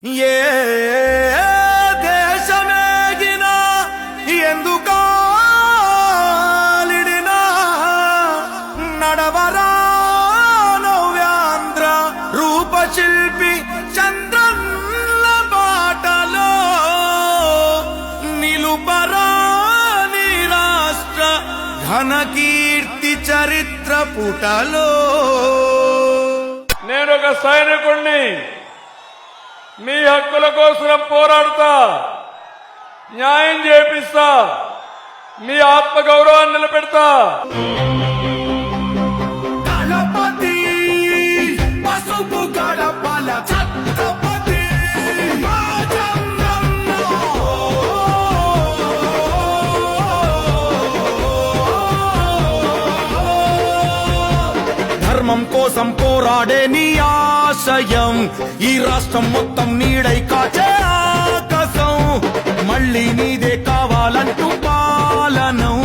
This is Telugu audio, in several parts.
ఏ దేశమేగినా ఎందుకాలిడినా నడవరా నవ్యాంధ్ర రూపశిల్పి చంద్రన్న బాటలో నిలుపరా నీ రాష్ట్ర ఘన కీర్తి చరిత్ర పుటలో. నేను ఒక సైనికుణ్ణి, మీ హక్కుల కోసం పోరాడుతా, న్యాయం చేపిస్తా, మీ ఆత్మగౌరవాన్ని నిలబెడతా. గణపతి పసుపు గడపల ఛత్రపతి ధర్మం కోసం పోరాడే నీ ఆశయం ఈ రాష్ట్రం మొత్తం నీడై కాచే ఆకాశం. మళ్ళీ నీదే కావాలంటూ పాలనం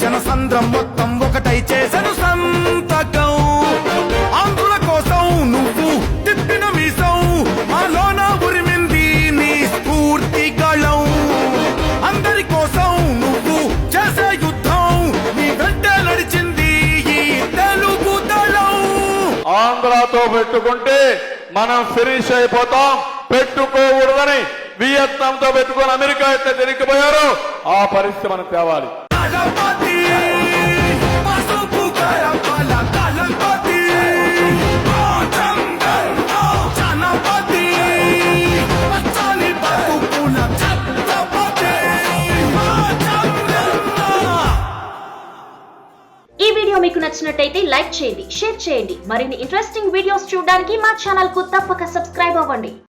జనసంద్రం మొత్తం ఒకటై చేసను సంతకం. ఆంధ్రుల కోసం నువ్వు తిప్పిన మీసం మాలోన ఉరిమింది నీ స్ఫూర్తి గళం. అందరి కోసం నువ్వు చేసే యుద్ధం నీ వెంటే నడిచింది ఈ తెలుగు దళం. ఆంధ్రాతో పెట్టుకుంటే మనం ఫినిష్ అయిపోతాం, పెట్టుకోకూడదని వియత్నాంతో పెట్టుకుని అమెరికా అయితే తిరిగిపోయారు. ఆ పరిస్థితి మనం తేవాలి. గణపతి పసుపు గడపల గణపతి జనపతి పచ్చని బతుకుల ఛత్రపతి. ఈ వీడియో మీకు నచ్చినట్టయితే లైక్ చేయండి, షేర్ చేయండి. మరిన్ని ఇంట్రెస్టింగ్ వీడియోస్ చూడడానికి మా ఛానల్ కు తప్పక సబ్స్క్రైబ్ అవ్వండి.